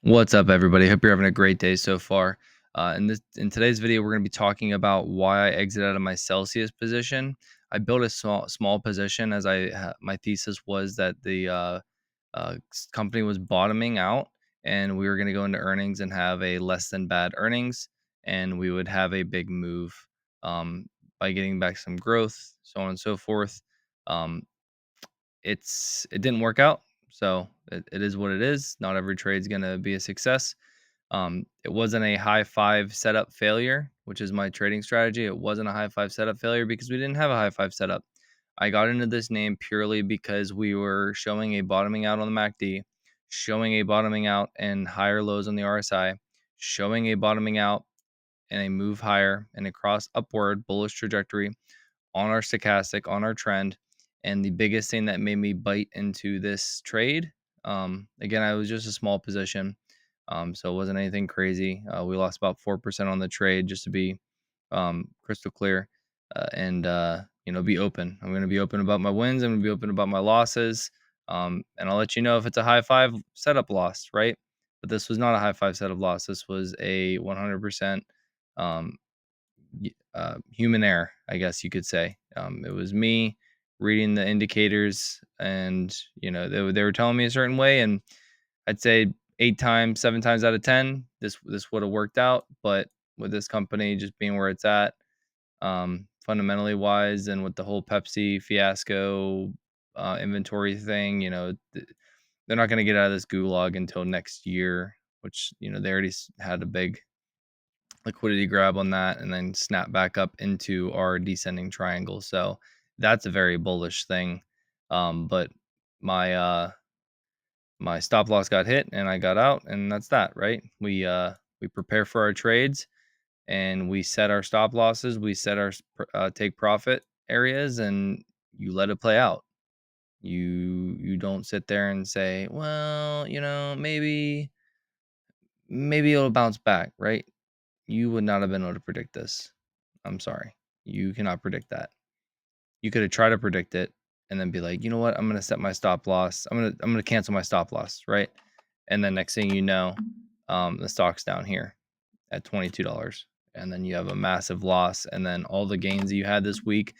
What's up, everybody? Hope you're having a great day so far. In today's video, we're going to be talking about why I exited out of my Celsius position. I built a small position as my thesis was that the company was bottoming out, and we were going to go into earnings and have a less than bad earnings, and we would have a big move um, by getting back some growth, so on and so forth. Um, it didn't work out, so it is what it is. Not every trade's going to be a success. It wasn't a high five setup failure, which is my trading strategy. It wasn't a high five setup failure because we didn't have a high five setup. I got into this name purely because we were showing a bottoming out on the MACD, showing a bottoming out and higher lows on the RSI, showing a bottoming out and a move higher and a cross upward bullish trajectory on our stochastic, on our trend. And the biggest thing that made me bite into this trade, again, I was just a small position. So it wasn't anything crazy. We lost about 4% on the trade, just to be crystal clear, and be open. I'm going to be open about my wins. I'm going to be open about my losses, and I'll let you know if it's a high five setup loss, right? But this was not a high five setup loss. This was a 100% um, human error, I guess you could say. It was me reading the indicators, and they were telling me a certain way, and I'd say 8 times, 7 times out of 10, this would have worked out. But with this company just being where it's at, fundamentally wise, and with the whole Pepsi fiasco, inventory thing, they're not going to get out of this gulag until next year, which they already had a big liquidity grab on that and then snap back up into our descending triangle. So that's a very bullish thing. But my my stop loss got hit and I got out, and that's that, right? We prepare for our trades, and we set our stop losses, we set our take profit areas, and you let it play out. You don't sit there and say, well, maybe it'll bounce back, right? You would not have been able to predict this. I'm sorry. You cannot predict that. You could have tried to predict it and then be like, you know what? I'm gonna set my stop loss. I'm gonna cancel my stop loss, right? And then next thing you know, the stock's down here at $22. And then you have a massive loss. And then all the gains that you had this week,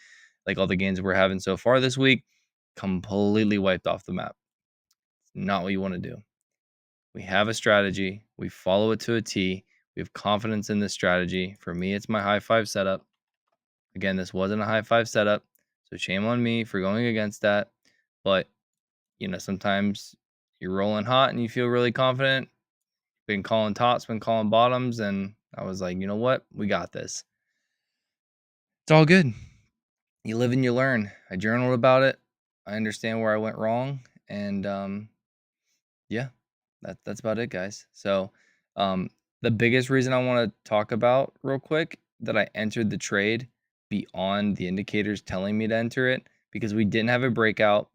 like all the gains we're having so far this week, completely wiped off the map. It's not what you want to do. We have a strategy. We follow it to a T. We have confidence in this strategy. For me, it's my high five setup. Again, this wasn't a high five setup, so shame on me for going against that. But sometimes you're rolling hot and you feel really confident. Been calling tops, been calling bottoms, and I was like, you know what? We got this. It's all good. You live and you learn. I journaled about it. I understand where I went wrong, and yeah, that's about it, guys. So, um, the biggest reason I want to talk about real quick that I entered the trade beyond the indicators telling me to enter it, because we didn't have a breakout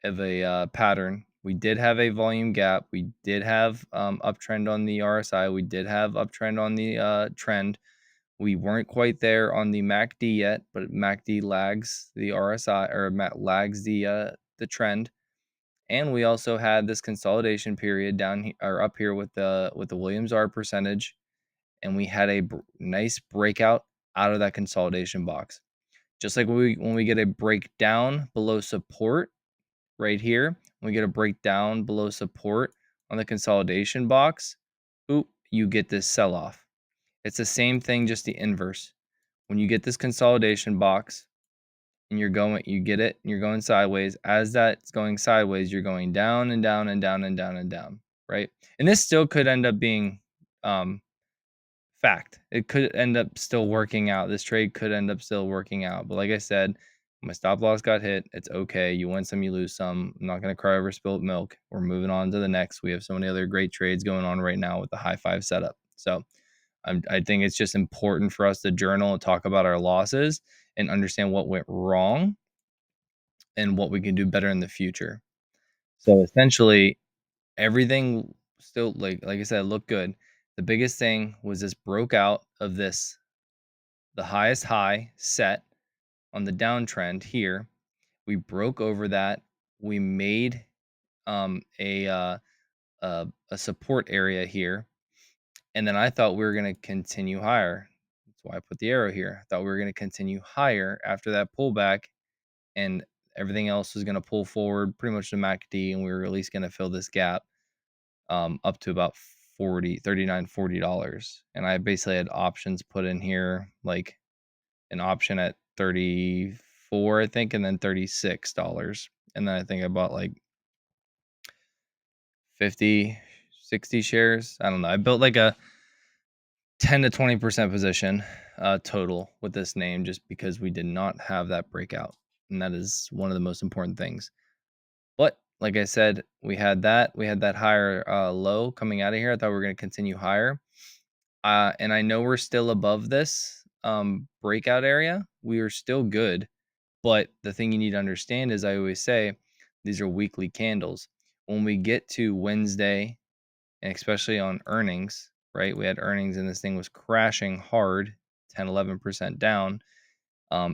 of a pattern. We did have a volume gap. We did have uptrend on the RSI. We did have uptrend on the trend. We weren't quite there on the MACD yet, but MACD lags the RSI, or lags the trend. And we also had this consolidation period down here or up here with the Williams R percentage, and we had a nice breakout out of that consolidation box. Just like when we get a breakdown below support right here, when we get a breakdown below support on the consolidation box, oop, you get this sell off. It's the same thing, just the inverse. When you get this consolidation box, and you get it, and you're going sideways. As that's going sideways, you're going down and down and down and down and down, right? And this still could end up being fact. It could end up still working out. This trade could end up still working out. But like I said, my stop loss got hit. It's okay. You win some, you lose some. I'm not going to cry over spilled milk. We're moving on to the next. We have so many other great trades going on right now with the high five setup. So I think it's just important for us to journal and talk about our losses and understand what went wrong and what we can do better in the future. So essentially, everything still, like I said, looked good. The biggest thing was this broke out of the highest high set on the downtrend here. We broke over that. We made a a support area here, and then I thought we were going to continue higher. That's why I put the arrow here. I thought we were going to continue higher after that pullback, and everything else was going to pull forward pretty much to MACD, and we were at least going to fill this gap up to about 40 dollars. And I basically had options put in here, like an option at 34, I think, and then $36. And then I think I bought like 50, 60 shares. I don't know. I built like a 10 to 20% position total with this name, just because we did not have that breakout. And that is one of the most important things. But like I said, we had that higher low coming out of here. I thought we were going to continue higher. And I know we're still above this breakout area. We are still good. But the thing you need to understand is, I always say, these are weekly candles. When we get to Wednesday, and especially on earnings, right? We had earnings and this thing was crashing hard, 10, 11% down.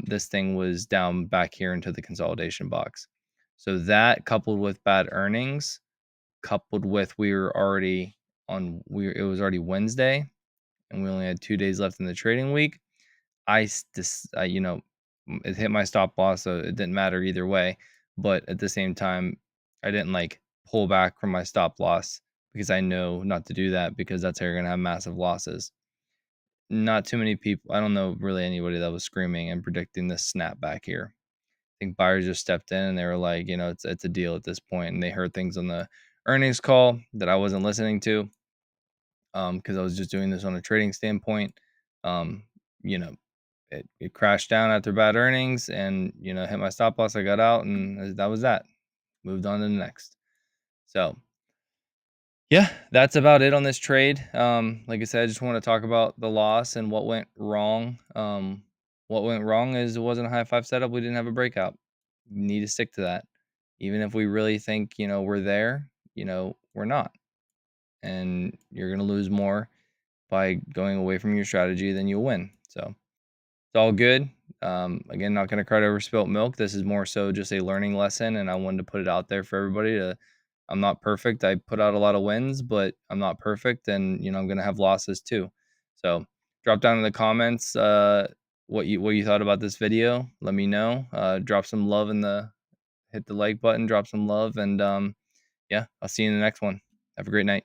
This thing was down back here into the consolidation box. So that, coupled with bad earnings, coupled with it was already Wednesday and we only had 2 days left in the trading week. It hit my stop loss, so it didn't matter either way. But at the same time, I didn't like pull back from my stop loss, because I know not to do that, because that's how you're gonna have massive losses. Not too many people. I don't know really anybody that was screaming and predicting this snapback here. I think buyers just stepped in and they were like, it's a deal at this point, and they heard things on the earnings call that I wasn't listening to, because I was just doing this on a trading standpoint. Um, you know, it crashed down after bad earnings, and hit my stop loss. I got out, and that was that. Moved on to the next. So yeah, that's about it on this trade. Like I said, I just want to talk about the loss and what went wrong. What went wrong is it wasn't a high five setup. We didn't have a breakout. You need to stick to that. Even if we really think, we're there, we're not. And you're going to lose more by going away from your strategy than you'll win. So it's all good. Again, not going to cry over spilt milk. This is more so just a learning lesson, and I wanted to put it out there for everybody. I'm not perfect. I put out a lot of wins, but I'm not perfect, and I'm going to have losses too. So drop down in the comments what you thought about this video. Let me know. Drop some love hit the like button. Drop some love, and yeah, I'll see you in the next one. Have a great night.